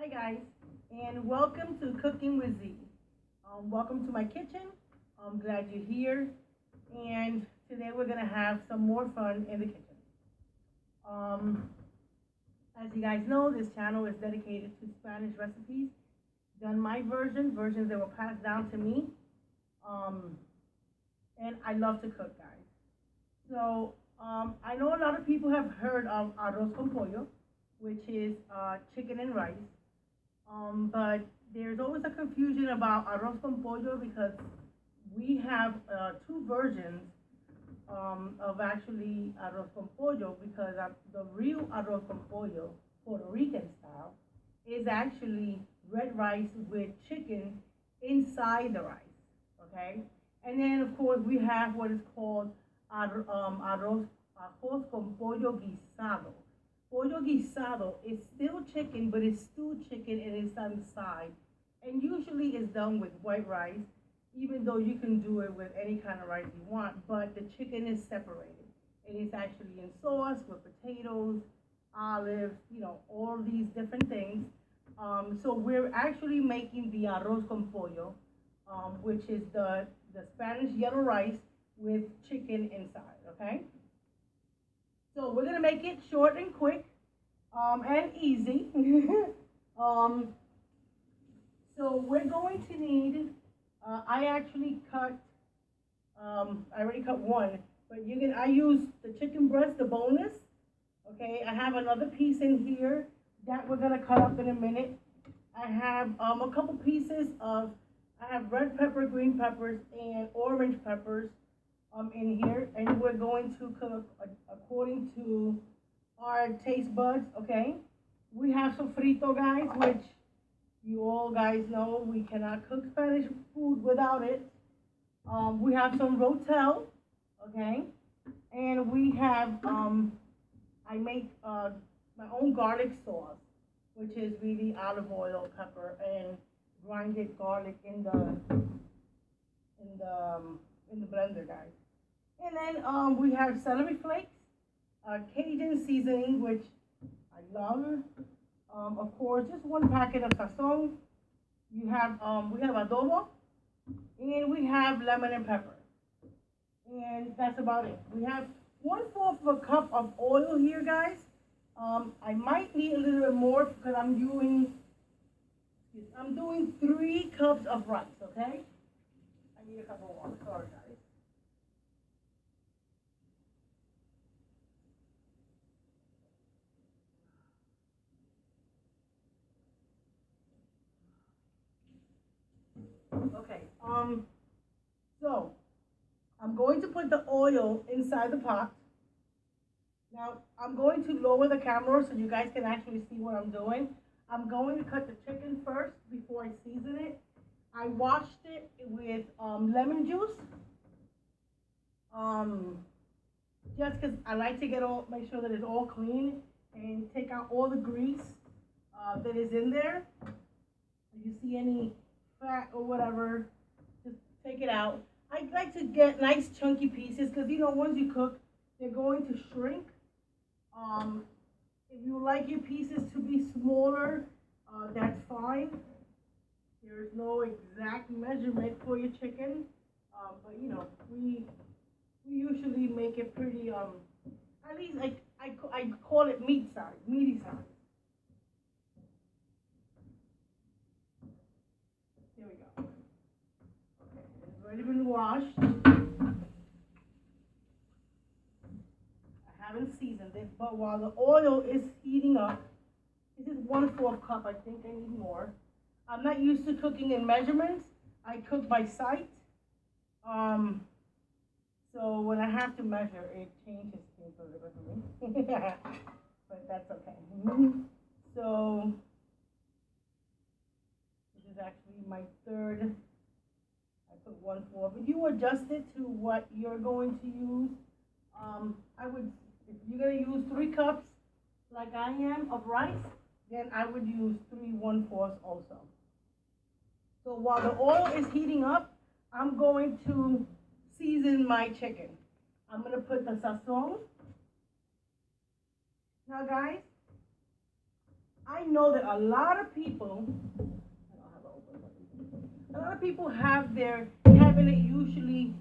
Guys, and welcome to Cooking with Z. Welcome to my kitchen. I'm glad you're here, and today we're gonna have some more fun in the kitchen. Um, as you guys know, this channel is dedicated to Spanish recipes, done my versions that were passed down to me, um, and I love to cook, guys. So I know a lot of people have heard of Arroz con Pollo, which is chicken and rice. But there's always a confusion about arroz con pollo because we have two versions of actually arroz con pollo because the real arroz con pollo, Puerto Rican style, is actually red rice with chicken inside the rice, okay? And then of course we have what is called arroz con pollo guisado. Pollo guisado is still chicken, but it's stewed chicken and it's on the side. And usually it's done with white rice, even though you can do it with any kind of rice you want, but the chicken is separated. It is actually in sauce with potatoes, olives, all these different things. So we're actually making the arroz con pollo, which is the Spanish yellow rice with chicken inside, okay? So we're gonna make it short and quick, and easy. So we're going to need. I actually cut. I already cut one, but I use the chicken breast, the boneless. Okay, I have another piece in here that we're gonna cut up in a minute. I have a couple pieces of. I have red pepper, green peppers, and orange peppers. In here, and we're going to cook according to our taste buds, okay? We have sofrito, guys, which you all guys know we cannot cook Spanish food without it. We have some rotel, okay? And we have, I make my own garlic sauce, which is really olive oil, pepper, and grinded garlic in the blender, guys. And then we have celery flakes, Cajun seasoning, which I love. Of course, just one packet of sazon. We have adobo, and we have lemon and pepper. And that's about it. We have 1/4 of a cup of oil here, guys. I might need a little bit more because I'm doing 3 cups of rice, okay? I need a cup of water, sorry guys. Okay, so I'm going to put the oil inside the pot. Now, I'm going to lower the camera so you guys can actually see what I'm doing. I'm going to cut the chicken first before I season it. I washed it with lemon juice. Just because I like to make sure that it's all clean and take out all the grease that is in there. If you see any fat or whatever, just take it out. I like to get nice chunky pieces because once you cook, they're going to shrink. If you like your pieces to be smaller, that's fine. There's no exact measurement for your chicken, but we usually make it pretty. At least I call it meaty size. There we go. Okay, it's already been washed. I haven't seasoned it, but while the oil is heating up, this is 1/4 cup. I think I need more. I'm not used to cooking in measurements. I cook by sight. So when I have to measure, it changes things a little bit for me. But that's okay. So this is actually my third. I put 1/4. But you adjust it to what you're going to use. If you're going to use 3 cups like I am of rice, then I would use 3 1/4 also. So while the oil is heating up, I'm going to season my chicken. I'm going to put the sazon. Now guys, I know that a lot of people, have their cabinet usually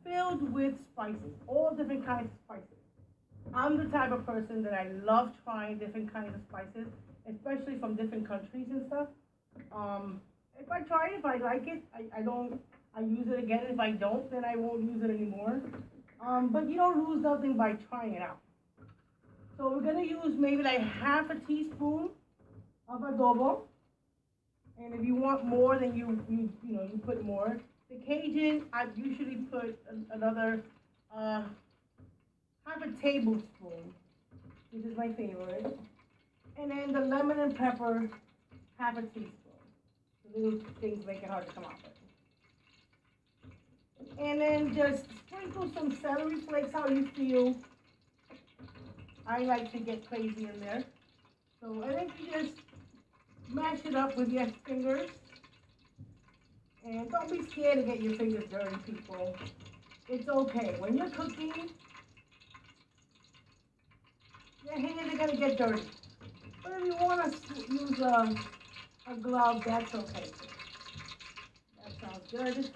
filled with spices, all different kinds of spices. I'm the type of person that I love trying different kinds of spices, especially from different countries and stuff. If I try it, if I like it, I don't, I use it again. If I don't, then I won't use it anymore. But you don't lose nothing by trying it out. So we're gonna use maybe like half a teaspoon of adobo. And if you want more, then you put more. The Cajun, I usually put another half a tablespoon, which is my favorite. And then the lemon and pepper, half a teaspoon. The little things make it hard to come out with. And then just sprinkle some celery flakes how you feel. I like to get crazy in there. So I think you just mash it up with your fingers. And don't be scared to get your fingers dirty, people. It's okay. When you're cooking, your hands are going to get dirty. But if you want to use a glove, that's okay. That sounds good.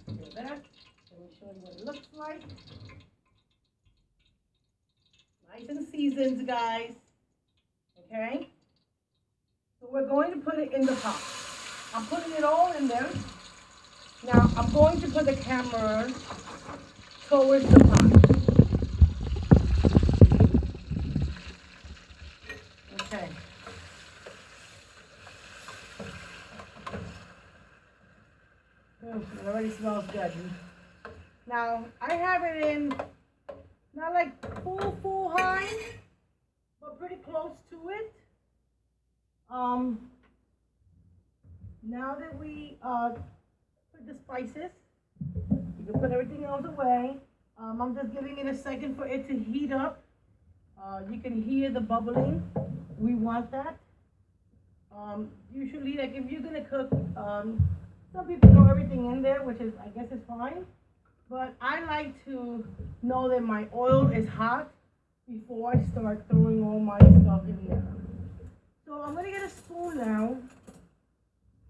Do that. Let me show you what it looks like. Nice and seasoned, guys. Okay? So we're going to put it in the pot. I'm putting it all in there. Now, I'm going to put the camera towards the pot. Okay. It already smells good. Now, I have it in, not like full high, but pretty close to it. Now that we put the spices, you can put everything else away. I'm just giving it a second for it to heat up. You can hear the bubbling. We want that. Usually, like if you're gonna cook, some people throw everything in there, which is, I guess, is fine. But I like to know that my oil is hot before I start throwing all my stuff in there. So I'm gonna get a spoon now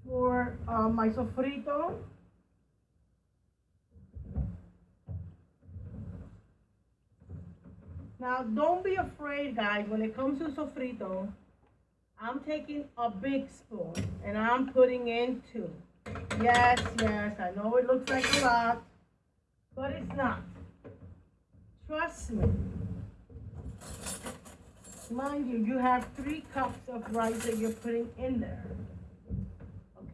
for my sofrito. Now don't be afraid, guys, when it comes to sofrito, I'm taking a big spoon and I'm putting in 2. Yes, I know it looks like a lot, but it's not. Trust me. Mind you, you have 3 cups of rice that you're putting in there.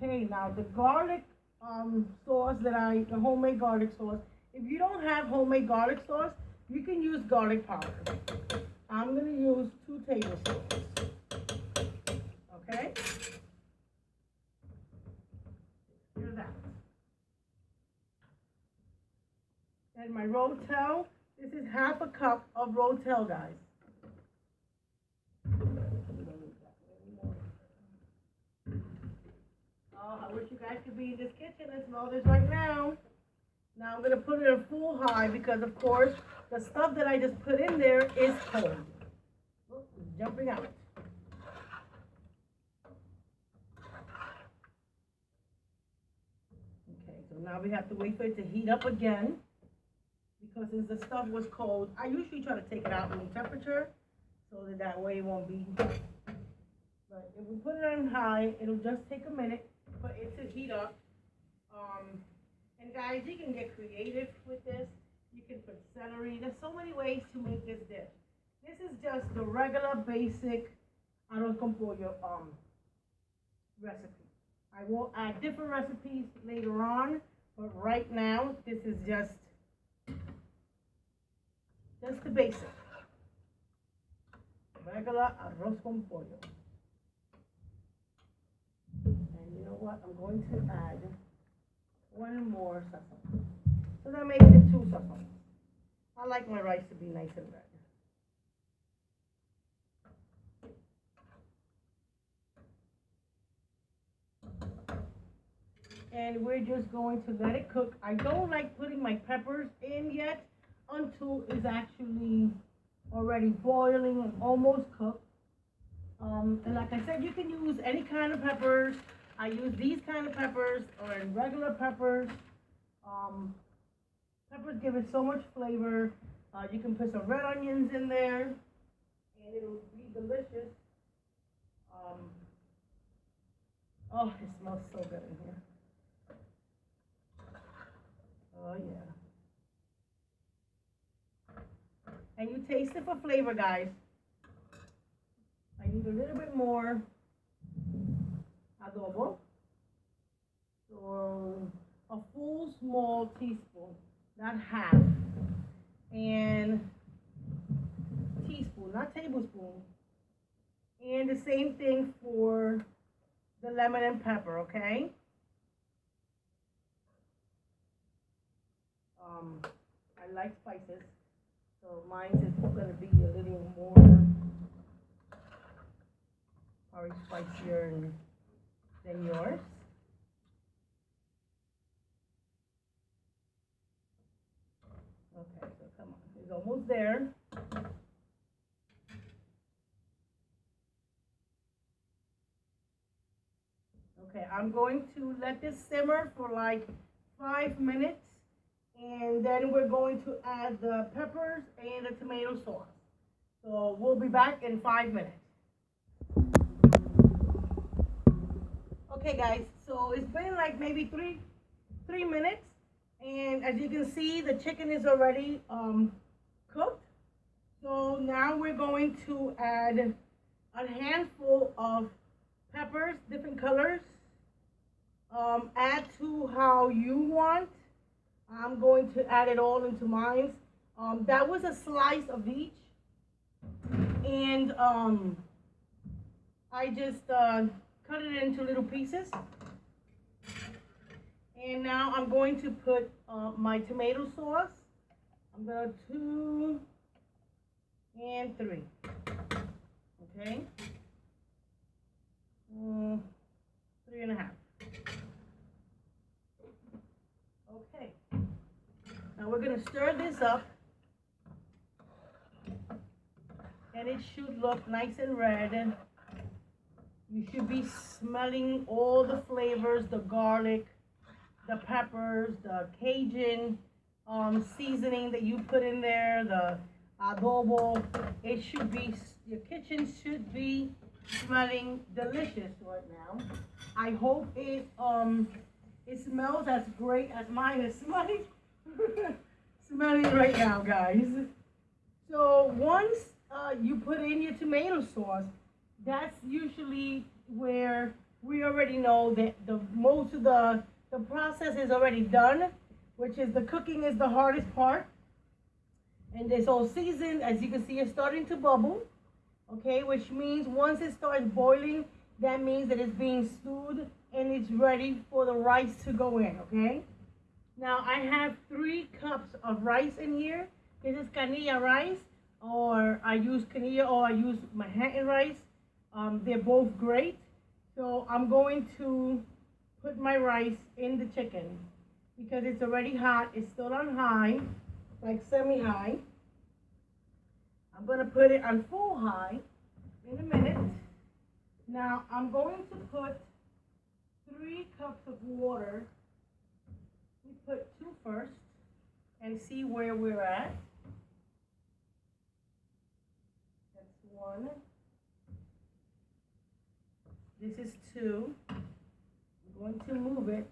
Okay, now the garlic sauce the homemade garlic sauce. If you don't have homemade garlic sauce, you can use garlic powder. I'm going to use 2 tablespoons. Okay? Here's that. And my rotel, this is half a cup of rotel, guys. Oh, I wish you guys could be in this kitchen and smell this right now. Now I'm going to put it in full high because, of course, the stuff that I just put in there is cold. Oops, it's jumping out. Okay, so now we have to wait for it to heat up again because since the stuff was cold, I usually try to take it out room temperature so that way it won't be. But if we put it on high, it'll just take a minute for it to heat up. And guys, you can get creative with this. You can put celery. There's so many ways to make this dish. This is just the regular basic arroz con pollo recipe. I will add different recipes later on, but right now this is just the basic regular arroz con pollo. And you know what? I'm going to add 1 more sazon. So that makes it 2 sazons. I like my rice to be nice and red. And we're just going to let it cook. I don't like putting my peppers in yet. until it's actually already boiling and almost cooked. And like I said, you can use any kind of peppers. I use these kind of peppers or regular peppers. Peppers give it so much flavor. You can put some red onions in there, and it'll be delicious. Oh, it smells so good in here. Oh yeah. And you taste it for flavor, guys. I need a little bit more adobo. So a full small teaspoon, not half. And teaspoon, not tablespoon. And the same thing for the lemon and pepper, okay? I like spices, so mine is going to be a little more probably spicier than yours. Okay, so come on, it's almost there. Okay, I'm going to let this simmer for like 5 minutes, and then we're going to add the peppers and the tomato sauce. So we'll be back in 5 minutes. Okay guys, so it's been like maybe three minutes, and as you can see, the chicken is already cooked. So now we're going to add a handful of peppers, different colors. Add to how you want. I'm going to add it all into mine. That was a slice of each, and I just cut it into little pieces. And now I'm going to put my tomato sauce. I'm going to 2 and 3. Okay. 3.5. Okay. Now we're going to stir this up, and it should look nice and red. You should be smelling all the flavors, the garlic, the peppers, the Cajun seasoning that you put in there, the adobo. It should be, your kitchen should be smelling delicious right now. I hope it smells as great as mine is smelling. Smelling right now, guys. So once you put in your tomato sauce, that's usually where we already know that most of the process is already done, which is the cooking is the hardest part. And it's all seasoned. As you can see, it's starting to bubble. Okay, which means once it starts boiling, that means that it's being stewed and it's ready for the rice to go in, okay? Now I have 3 cups of rice in here. This is canilla rice, or I use canilla, or I use Manhattan rice. They're both great. So I'm going to put my rice in the chicken because it's already hot. It's still on high, like semi-high. I'm going to put it on full high in a minute. Now I'm going to put 3 cups of water. We put 2 first and see where we're at. That's 1. This is 2. I'm going to move it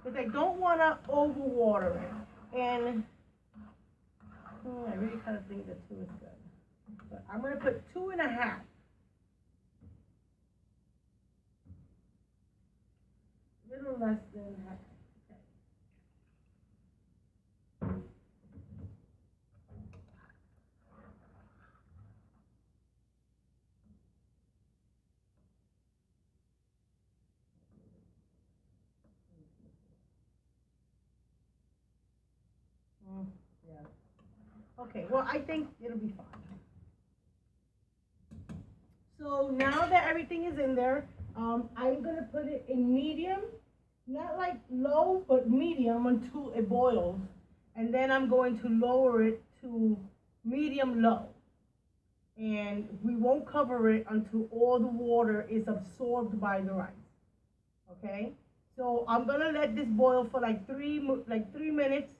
because I don't want to overwater it. And I really kind of think that 2 is good. But I'm going to put 2.5. Little less than half. Yeah. Okay, well, I think it'll be fine. So now that everything is in there, I'm going to put it in medium, not like low, but medium until it boils. and then I'm going to lower it to medium low. And we won't cover it until all the water is absorbed by the rice. Okay? So I'm gonna let this boil for like 3 minutes.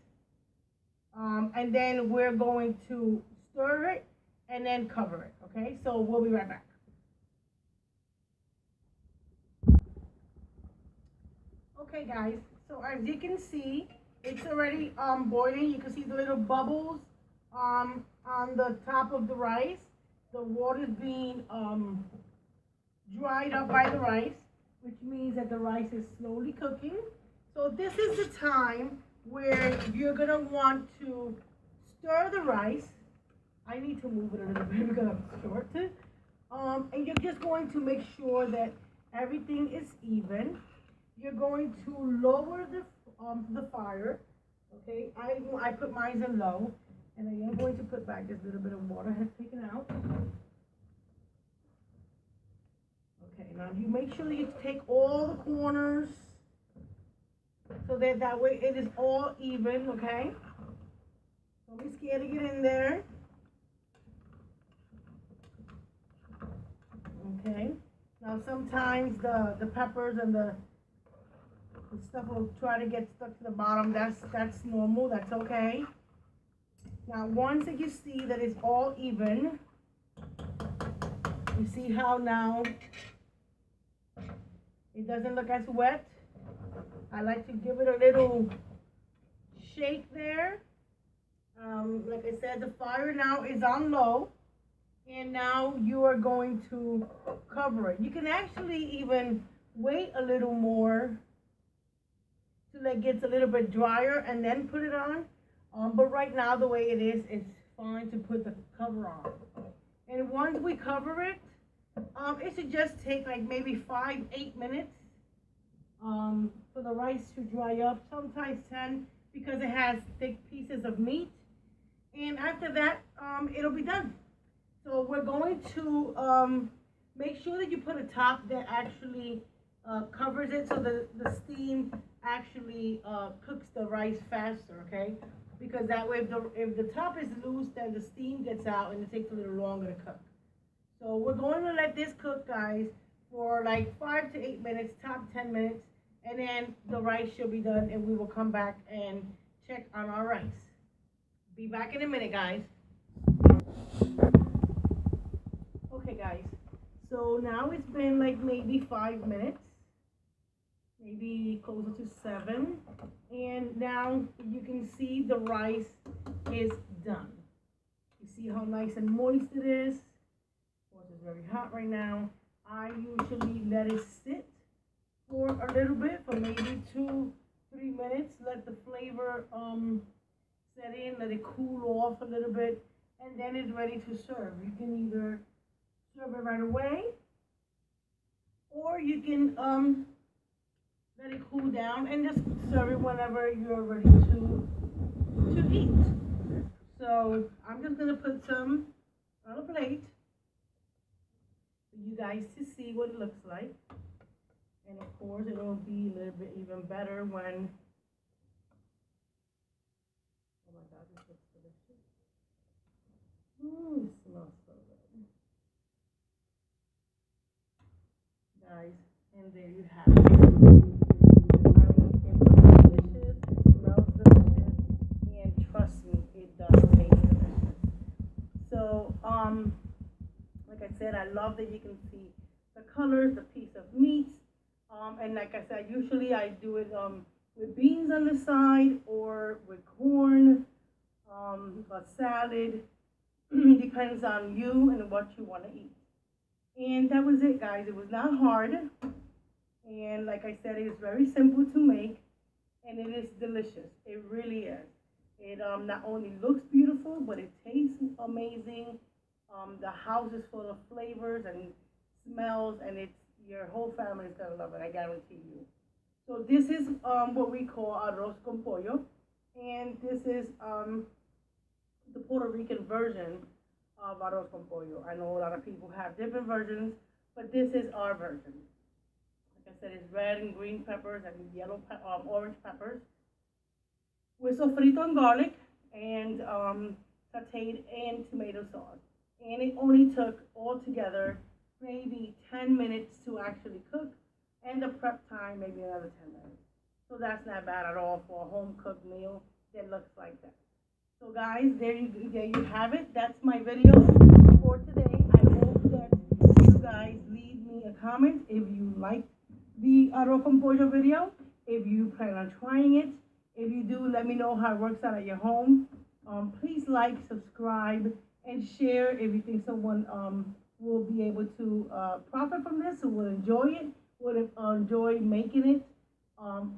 And then we're going to stir it and then cover it. Okay? So we'll be right back. Okay guys, so as you can see, it's already boiling. You can see the little bubbles on the top of the rice. The water is being dried up by the rice, which means that the rice is slowly cooking. So this is the time where you're gonna want to stir the rice. I need to move it a little bit because I'm short. And you're just going to make sure that everything is even. You're going to lower the fire. Okay, I put mine in low, and I am going to put back this little bit of water I have taken out. Okay, now you make sure that you take all the corners so that way it is all even. Okay, don't be scared to get in there. Okay, now sometimes the peppers and the stuff will try to get stuck to the bottom. That's normal. That's okay. Now, once that you see that it's all even, you see how now it doesn't look as wet. I like to give it a little shake there. Like I said, the fire now is on low, and now you are going to cover it. You can actually even wait a little more till it gets a little bit drier and then put it on. But right now, the way it is, it's fine to put the cover on. And once we cover it, it should just take like maybe 5-8 minutes for the rice to dry up, sometimes 10, because it has thick pieces of meat. And after that, it'll be done. So we're going to make sure that you put a top that actually covers it, so the steam actually cooks the rice faster, okay? Because that way, if the top is loose, then the steam gets out and it takes a little longer to cook. So we're going to let this cook, guys, for like 5 to 8 minutes, top 10 minutes, and then the rice should be done, and we will come back and check on our rice. Be back in a minute, guys. Okay, guys, so now it's been like maybe 5 minutes, maybe closer to 7, and now you can see the rice is done. You see how nice and moist it is. Of course, it's very hot right now. I usually let it sit for a little bit, for maybe 2-3 minutes. Let the flavor set in, let it cool off a little bit, and then it's ready to serve. You can either serve it right away, or you can let it cool down and just serve it whenever you're ready to eat. So I'm just gonna put some on a plate for you guys to see what it looks like. And of course, it'll be a little bit even better when, oh my God, this looks delicious. It smells so good. Guys, and there you have it. It looks delicious, it smells delicious, and trust me, it does taste delicious. So, like I said, I love that you can see the colors, the piece of meat. And like I said, usually I do it with beans on the side or with corn, a salad. Depends on you and what you want to eat. And that was it, guys. It was not hard. And like I said, it is very simple to make, and it is delicious. It really is. It not only looks beautiful, but it tastes amazing. The house is full of flavors and smells, and your whole family is gonna love it, I guarantee you. So this is what we call arroz con pollo, and this is the Puerto Rican version of arroz con pollo. I know a lot of people have different versions, but this is our version. Like I said, it's red and green peppers and orange peppers. with sofrito and garlic and sauteed in tomato sauce. And it only took altogether maybe 10 minutes to actually cook, and the prep time maybe another 10 minutes. So that's not bad at all for a home cooked meal that looks like that. So guys, there you have it. That's my video for today. I hope that you guys leave me a comment if you like the Arroz con Pollo video, if you plan on trying it. If you do, let me know how it works out at your home. Please like, subscribe, and share if you think someone will be able to profit from this, who will enjoy it, will enjoy making it.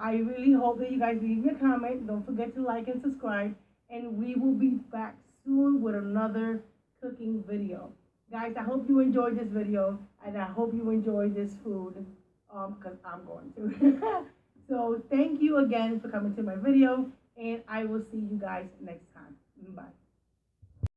I really hope that you guys leave me a comment. Don't forget to like and subscribe. And we will be back soon with another cooking video. Guys, I hope you enjoyed this video, and I hope you enjoyed this food, because I'm going to. So thank you again for coming to my video, and I will see you guys next time. Bye.